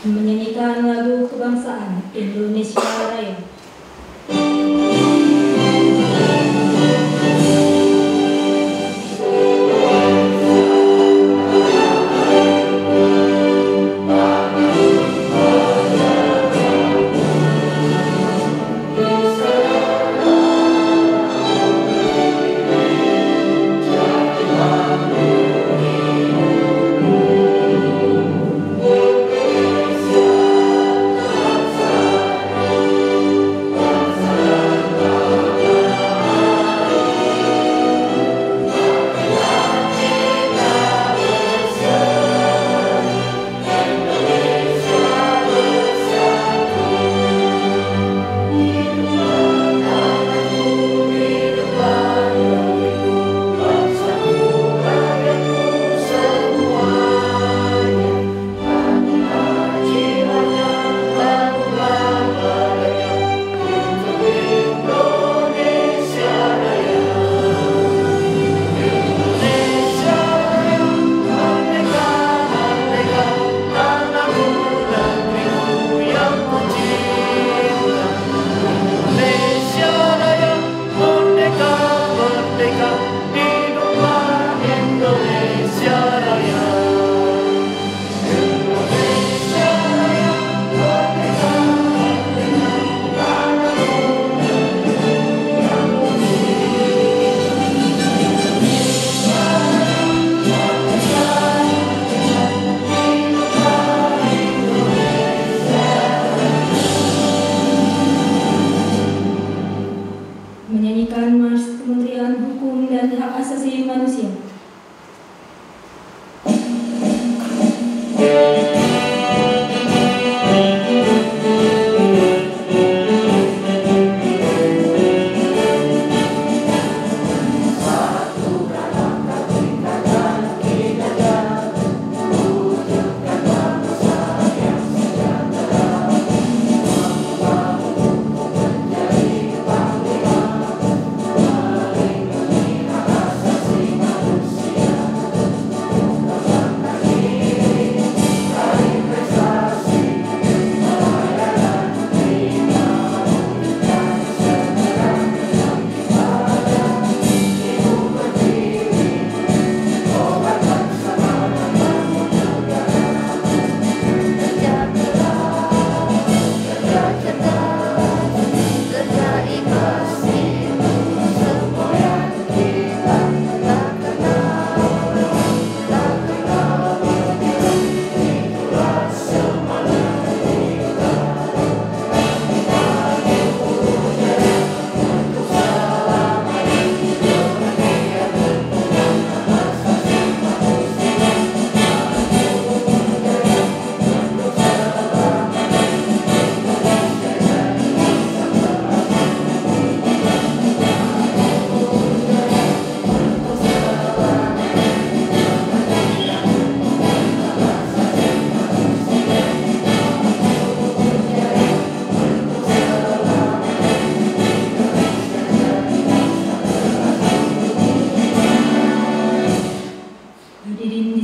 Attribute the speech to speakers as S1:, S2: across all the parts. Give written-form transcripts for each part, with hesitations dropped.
S1: menyanyikan lagu kebangsaan Indonesia Raya. Menyanyikan Mars Kementerian Hukum dan Hak Asasi Manusia.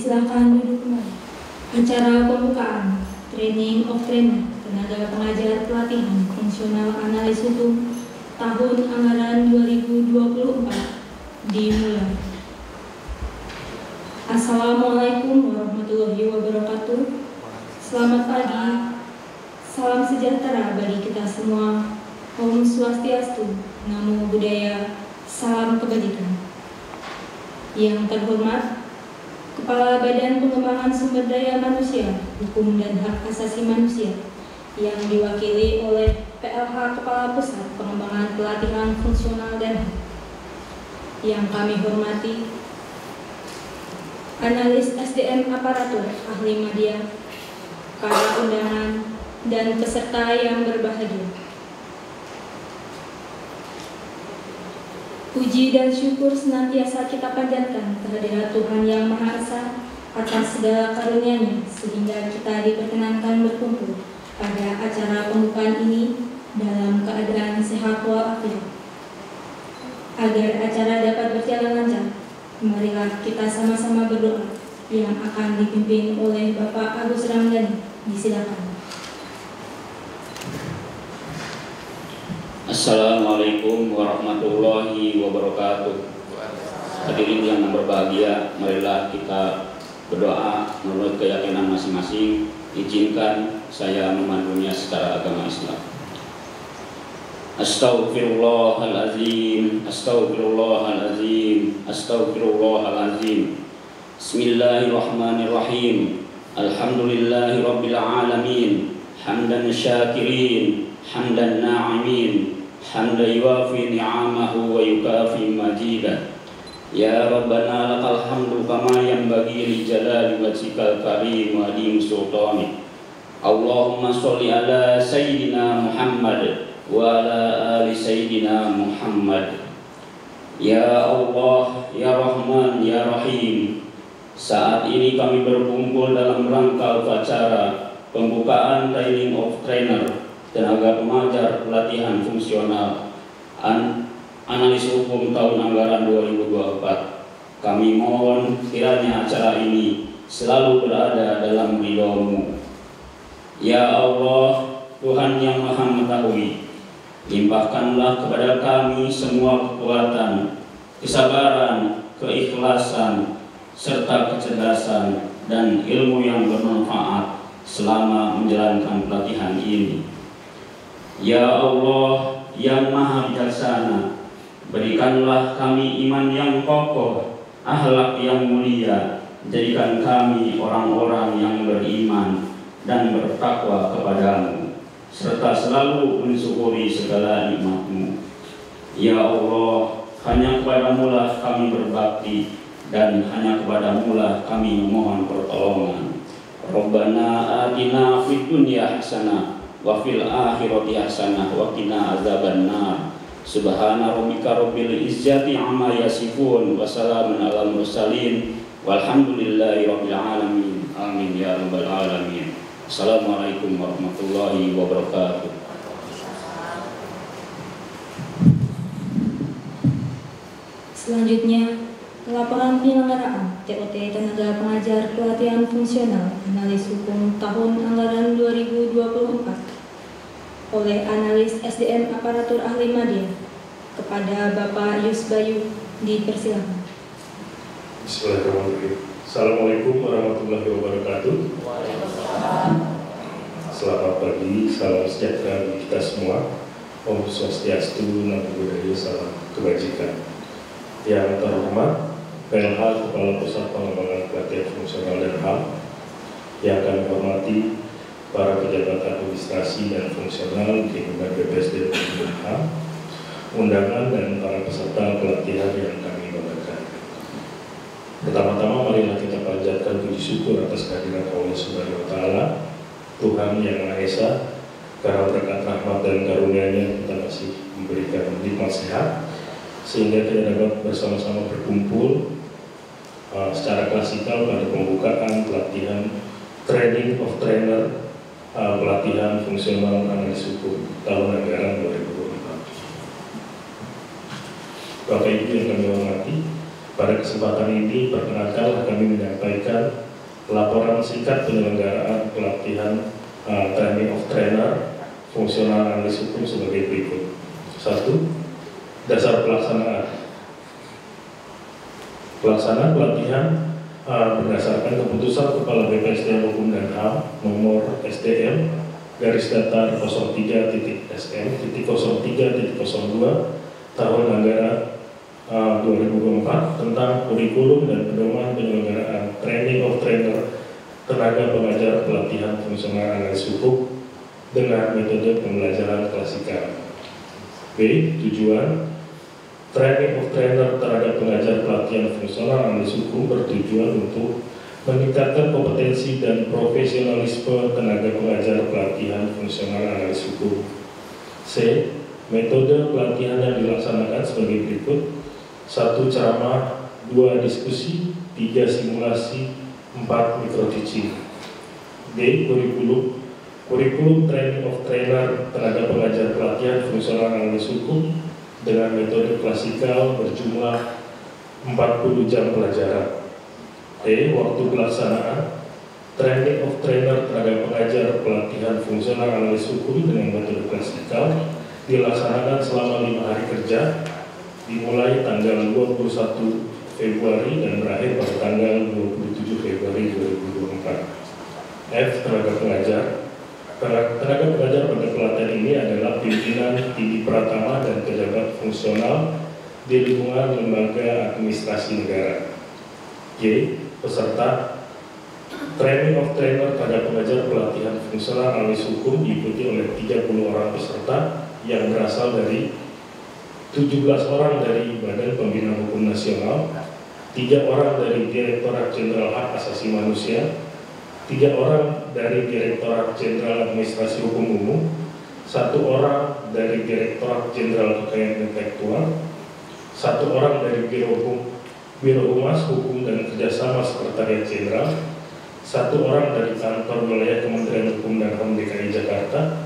S1: Silakan duduk kembali. Acara pembukaan Training of Trainer Tenaga Pengajar Pelatihan Fungsional Analis Hukum tahun anggaran 2024 dimulai. Assalamualaikum warahmatullahi wabarakatuh. Selamat pagi, salam sejahtera bagi kita semua. Om Swastiastu, Namo Buddhaya, salam kebajikan. Yang terhormat Kepala Badan Pengembangan Sumber Daya Manusia, Hukum dan Hak Asasi Manusia, yang diwakili oleh PLH Kepala Pusat Pengembangan Pelatihan Fungsional dan HAK. Yang kami hormati Analis SDM Aparatur Ahli Media, para undangan, dan peserta yang berbahagia. Puji dan syukur senantiasa kita panjatkan kehadirat Tuhan Yang Maha Esa atas segala karunia-Nya sehingga kita diperkenankan berkumpul pada acara pembukaan ini dalam keadaan sehat walafiat. Agar acara dapat berjalan lancar, marilah kita sama-sama berdoa yang akan dipimpin oleh Bapak Agus Ramdhani, Disilakan.
S2: Assalamualaikum warahmatullahi wabarakatuh. Hadirin yang berbahagia, marilah kita berdoa menurut keyakinan masing-masing. Izinkan saya memandunya secara agama Islam. Astaghfirullahalazim, astaghfirullahalazim, astaghfirullahalazim. Bismillahirrahmanirrahim. Alhamdulillahirabbil alamin. Hamdan syakirin, hamdan na'imin, hamdan yuwafi ni'amahu wa yukafi majidah. Ya Rabbana lakal hamdu kama yanbaghi li jalali wajhikal karim wa adim sultanik. Allahumma sholli ala sayyidina Muhammad wa ala ali sayyidina Muhammad. Ya Allah, ya Rahman, ya Rahim. Saat ini kami berkumpul dalam rangka upacara pembukaan Training of Trainer tenaga pengajar pelatihan fungsional analis hukum tahun anggaran 2024. Kami mohon kiranya acara ini selalu berada dalam ridho-Mu. Ya Allah, Tuhan yang Maha Mengetahui, limpahkanlah kepada kami semua kekuatan, kesabaran, keikhlasan, serta kecerdasan dan ilmu yang bermanfaat selama menjalankan pelatihan ini. Ya Allah yang Maha Bijaksana, berikanlah kami iman yang kokoh, akhlak yang mulia, jadikan kami orang-orang yang beriman dan bertakwa kepadamu, serta selalu mensyukuri segala nikmat-Mu. Ya Allah, hanya kepadamu lah kami berbakti, dan hanya kepadamu lah kami memohon pertolongan. Rabbana atina fid dunya hasanah wa fil akhirati hasanah wa qina azabannar. Subhana rabbika rabbil izzati amma yasifun wa salamun alal mursalin walhamdulillahi rabbil alamin. Amin ya rabbal alamin. Assalamualaikum warahmatullahi wabarakatuh.
S1: Selanjutnya, laporan penyelenggaraan TOT Tenaga Pengajar Pelatihan Fungsional Analis Hukum tahun anggaran 2024 oleh Analis SDM Aparatur Ahli Madya kepada Bapak Yus Bayu, dipersilakan.
S3: Bismillahirrahmanirrahim. Assalamualaikum warahmatullahi wabarakatuh. Selamat pagi, salam sejahtera bagi kita semua. Om Swastiastu, Namo Buddhaya, salam kebajikan. Yang terhormat PLH Kepala Pusat Pengembangan Pelatihan Fungsional dan HAM, yang kami hormati para pejabat administrasi dan fungsional di lingkungan BPSD dan HAM, undangan dan para peserta pelatihan yang kami banggakan. Pertama-tama marilah kita panjatkan puji syukur atas kehadiran Allah Subhanahu wa Ta'ala, Tuhan yang Maha Esa, karena berkat rahmat dan karunia-Nya kita masih memberikan nikmat sehat sehingga kita dapat bersama-sama berkumpul secara klasikal pada pembukaan pelatihan Training of Trainer pelatihan fungsional analis hukum tahun anggaran 2024. Bapak Ibu yang kami hormati, pada kesempatan ini perkenankanlah kami menyampaikan laporan singkat penyelenggaraan pelatihan Training of Trainer fungsional analis hukum sebagai berikut. 1. Dasar pelaksanaan. Pelaksanaan pelatihan berdasarkan keputusan Kepala BPSDM Hukum dan HAM nomor SDM garis datar 03.sm.03.02 tahun anggaran 2024 tentang kurikulum dan pedoman penyelenggaraan Training of Trainer tenaga pengajar pelatihan fungsional analis hukum dengan metode pembelajaran klasikal. B. Tujuan. Training of Trainer tenaga pengajar pelatihan fungsional analis hukum bertujuan untuk meningkatkan kompetensi dan profesionalisme tenaga pengajar pelatihan fungsional analis hukum. C. Metode pelatihan yang dilaksanakan sebagai berikut: 1. Ceramah, 2. Diskusi, 3. Simulasi, 4. Micro teaching. D. Kurikulum. Kurikulum Training of Trainer tenaga pengajar pelatihan fungsional analis hukum dengan metode klasikal berjumlah 40 jam pelajaran. E. Waktu pelaksanaan Training of Trainer tenaga pengajar pelatihan fungsional analis hukum dengan metode klasikal dilaksanakan selama 5 hari kerja, dimulai tanggal 21 Februari dan berakhir pada tanggal 27 Februari 2024. F. Tenaga pengajar. Tenaga pengajar pada pelatihan ini adalah pimpinan tinggi pratama dan pejabat fungsional di lingkungan lembaga administrasi negara. J. Peserta. Training of Trainer tenaga pengajar pelatihan fungsional analis hukum diikuti oleh 30 orang peserta yang berasal dari 17 orang dari Badan Pembinaan Hukum Nasional, 3 orang dari Direktorat Jenderal Hak Asasi Manusia, 3 orang dari Direktorat Jenderal Administrasi Hukum Umum, 1 orang dari Direktorat Jenderal Kekayaan Intelektual, 1 orang dari Biro Humas Hukum dan Kerjasama Sekretariat Jenderal, 1 orang dari Kantor Wilayah Kementerian Hukum dan HAM DKI Jakarta,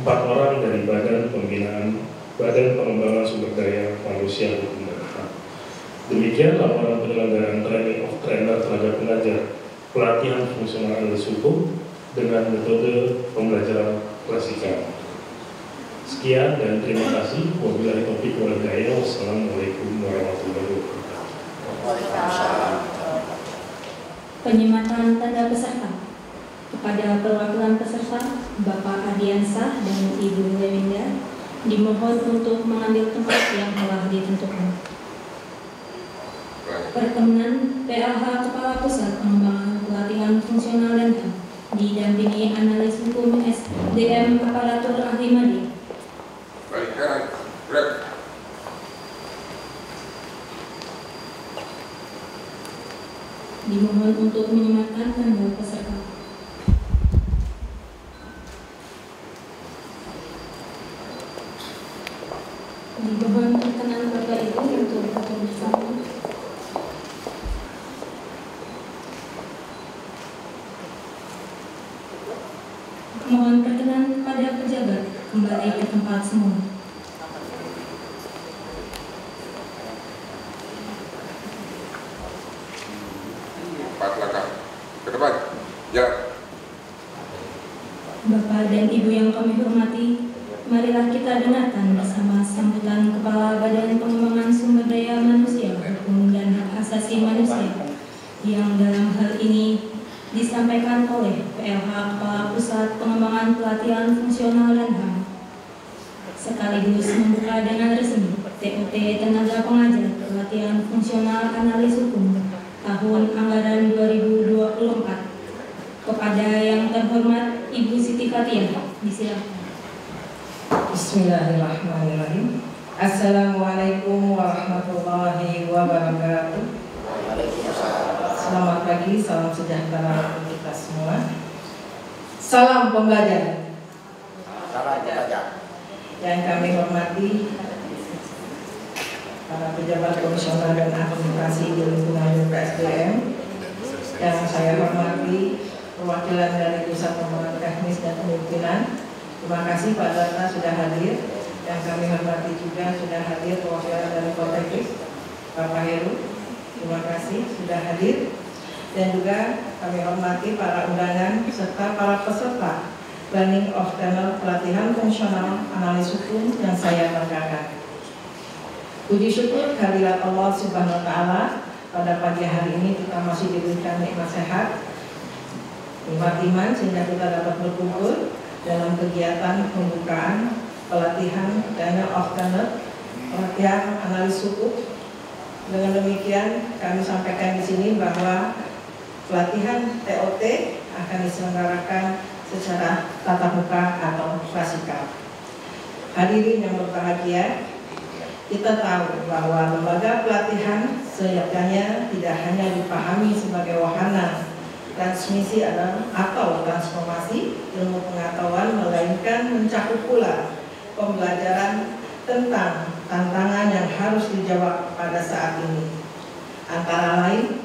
S3: 4 orang dari Badan Pengembangan Sumber Daya Manusia Hukum dan HAM. Demikian laporan penyelenggaraan Training of Trainer tenaga pengajar pelatihan fungsional analis hukum dengan metode pembelajaran klasikal. Sekian dan terima kasih. Wabillahi taufiq wal hidayah. Wassalamualaikum warahmatullahi wabarakatuh.
S1: Penyematan tanda peserta kepada perwakilan peserta Bapak Adiansah dan Ibu Lewinda dimohon untuk mengambil tempat yang telah ditentukan. Pertemuan PLH Kepala Pusat Pengembangan Pelatihan Fungsional dan HAM didampingi analis hukum SDM Aparatur Ahli Madya. Dimohon untuk menyematkan tanda peserta. Dimohon perkenan Bapak Ibu untuk atur bersama. Mohon perkenan pada pejabat kembali ke tempat semula. Bapak dan Ibu yang kami hormati, marilah kita dengarkan bersama sambutan Kepala Badan Pengembangan Sumber Daya Manusia, Hukum dan Hak Asasi Manusia yang dalam hal ini disampaikan oleh PLH Kepala Pusat Pengembangan Pelatihan Fungsional dan HAM. Sekaligus membuka dengan resmi TOT Tenaga Pengajar Pelatihan Fungsional Analis Hukum tahun anggaran 2024. Kepada yang terhormat Ibu Siti Fathiah, disilakan.
S4: Bismillahirrahmanirrahim. Assalamualaikum warahmatullahi wabarakatuh. Selamat pagi, salam sejahtera untuk kita semua. Salam pembelajar. Yang kami hormati para pejabat komisioner dan administrasi di lingkungan BPSDM, yang saya hormati perwakilan dari Pusat Pengembangan Teknis dan Kepemimpinan. Terima kasih Pak Data sudah hadir. Yang kami hormati juga sudah hadir perwakilan dari Polteknik, Bapak Heru. Terima kasih sudah hadir. Dan juga kami hormati para undangan serta para peserta Training of Trainer Pelatihan Fungsional Analis Hukum yang saya banggakan. Puji syukur kehadirat Allah Subhanahu wa Ta'ala, pada pagi hari ini kita masih diberikan nikmat sehat, nikmat iman, sehingga kita dapat berkumpul dalam kegiatan pembukaan pelatihan Training of Trainer pelatihan analis hukum. Dengan demikian kami sampaikan di sini bahwa pelatihan TOT akan diselenggarakan secara tatap muka atau klasikal. Hadirin yang berbahagia, kita tahu bahwa lembaga pelatihan sejatinya tidak hanya dipahami sebagai wahana transmisi atau transformasi ilmu pengetahuan, melainkan mencakup pula pembelajaran tentang tantangan yang harus dijawab pada saat ini. Antara lain,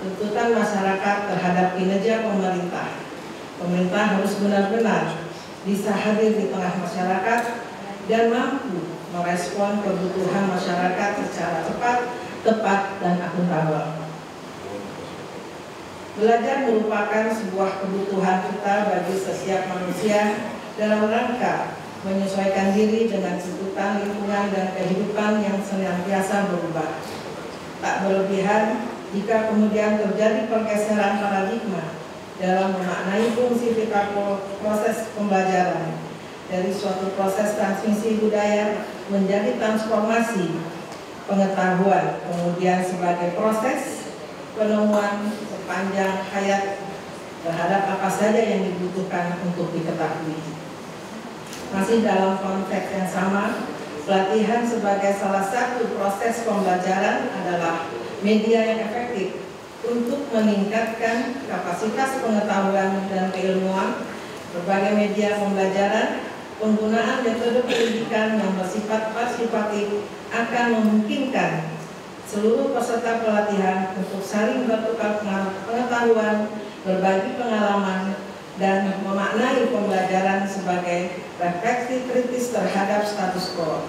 S4: tuntutan masyarakat terhadap kinerja pemerintah. Pemerintah harus benar-benar bisa hadir di tengah masyarakat dan mampu merespon kebutuhan masyarakat secara cepat, tepat, dan akuntabel. Belajar merupakan sebuah kebutuhan kita bagi setiap manusia dalam rangka menyesuaikan diri dengan tuntutan lingkungan dan kehidupan yang senantiasa berubah. Tak berlebihan jika kemudian terjadi pergeseran paradigma dalam memaknai fungsi vital proses pembelajaran dari suatu proses transmisi budaya menjadi transformasi pengetahuan, kemudian sebagai proses penemuan sepanjang hayat terhadap apa saja yang dibutuhkan untuk diketahui. Masih dalam konteks yang sama, pelatihan sebagai salah satu proses pembelajaran adalah media yang efektif untuk meningkatkan kapasitas pengetahuan dan keilmuan. Berbagai media pembelajaran, penggunaan metode pendidikan yang bersifat partisipatif akan memungkinkan seluruh peserta pelatihan untuk saling bertukar pengetahuan, berbagi pengalaman, dan memaknai pembelajaran sebagai refleksi kritis terhadap status quo.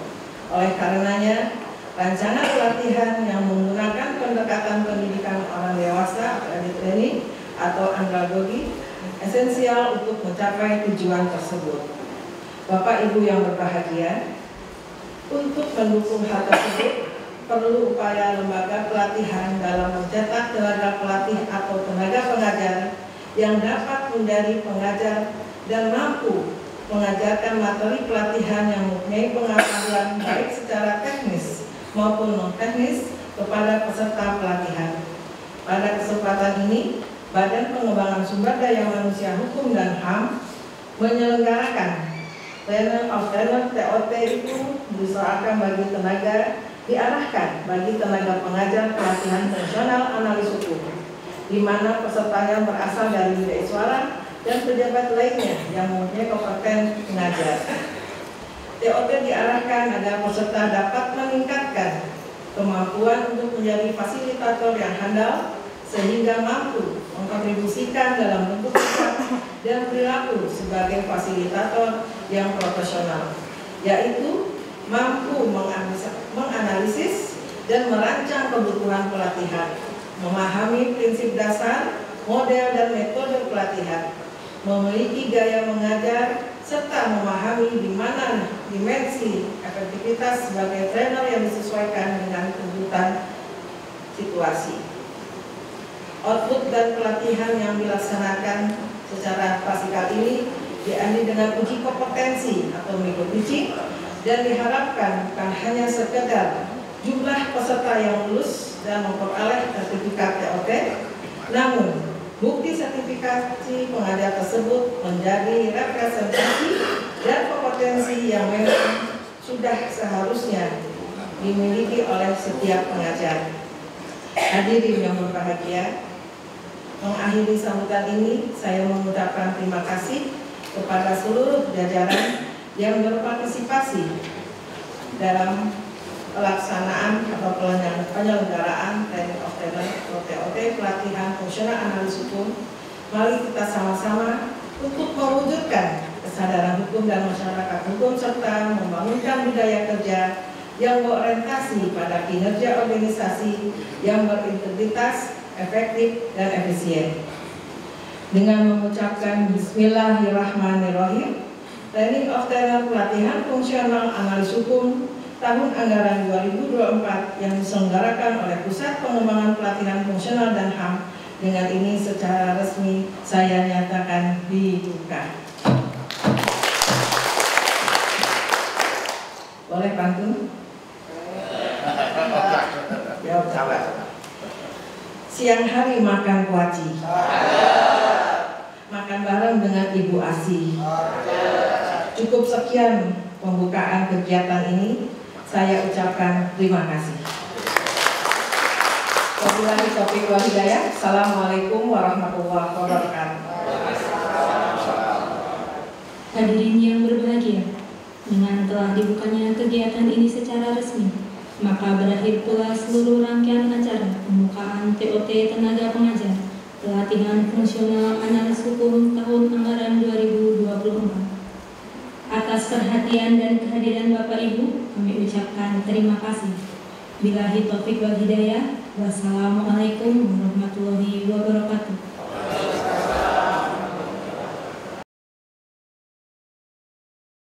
S4: Oleh karenanya, rancangan pelatihan yang menggunakan pendekatan pendidikan orang dewasa, training atau andragogi, esensial untuk mencapai tujuan tersebut. Bapak Ibu yang berbahagia, untuk mendukung hal tersebut, perlu upaya lembaga pelatihan dalam mencetak tenaga pelatih atau tenaga pengajar yang dapat menjadi pengajar dan mampu mengajarkan materi pelatihan yang mempunyai pengetahuan baik secara teknis maupun non-teknis kepada peserta pelatihan. Pada kesempatan ini, Badan Pengembangan Sumber Daya Manusia Hukum dan HAM menyelenggarakan Trainer of Trainer TOT itu diusahakan bagi tenaga diarahkan bagi tenaga pengajar pelatihan fungsional analis hukum, di mana pesertanya berasal dari bidang suara dan pejabat lainnya yang mempunyai kompeten mengajar. TOT diarahkan agar peserta dapat meningkatkan kemampuan untuk menjadi fasilitator yang handal sehingga mampu mengkontribusikan dalam bentuk sikap dan perilaku sebagai fasilitator yang profesional, yaitu mampu menganalisis dan merancang kebutuhan pelatihan, memahami prinsip dasar, model dan metode pelatihan, memiliki gaya mengajar, serta memahami di mana dimensi efektivitas sebagai trainer yang disesuaikan dengan kebutuhan situasi. Output dan pelatihan yang dilaksanakan secara klasikal ini diambil dengan uji kompetensi atau micro teaching, dan diharapkan bukan hanya sekedar jumlah peserta yang lulus dan memperoleh sertifikat TOT, namun bukti sertifikasi pengajar tersebut menjadi representasi dan kompetensi yang memang sudah seharusnya dimiliki oleh setiap pengajar. Hadirin yang berbahagia, mengakhiri sambutan ini saya mengucapkan terima kasih kepada seluruh jajaran yang berpartisipasi dalam pelaksanaan atau penyelenggaraan Training of Trainer atau TOT pelatihan fungsional analis hukum. Mari kita sama-sama untuk mewujudkan kesadaran hukum dan masyarakat hukum serta membangunkan budaya kerja yang berorientasi pada kinerja organisasi yang berintegritas, efektif, dan efisien. Dengan mengucapkan Bismillahirrahmanirrahim, Training of Trainer pelatihan fungsional analis hukum tahun anggaran 2024 yang diselenggarakan oleh Pusat Pengembangan Pelatihan Fungsional dan HAM, dengan ini secara resmi saya nyatakan dibuka. Boleh pantun? Jawab. Siang hari makan kuaci, makan bareng dengan Ibu Asi. Cukup sekian pembukaan kegiatan ini. Saya ucapkan terima kasih. Wabillahi taufiq wal hidayah. Assalamualaikum warahmatullahi wabarakatuh.
S1: Hadirin yang berbahagia, dengan telah dibukanya kegiatan ini secara resmi, maka berakhir pula seluruh rangkaian acara pembukaan TOT Tenaga Pengajar Pelatihan Fungsional Analis Hukum tahun anggaran 2024. Atas perhatian dan kehadiran Bapak Ibu, kami ucapkan terima kasih. Billahi taufiq wal hidayah. Wassalamualaikum warahmatullahi wabarakatuh.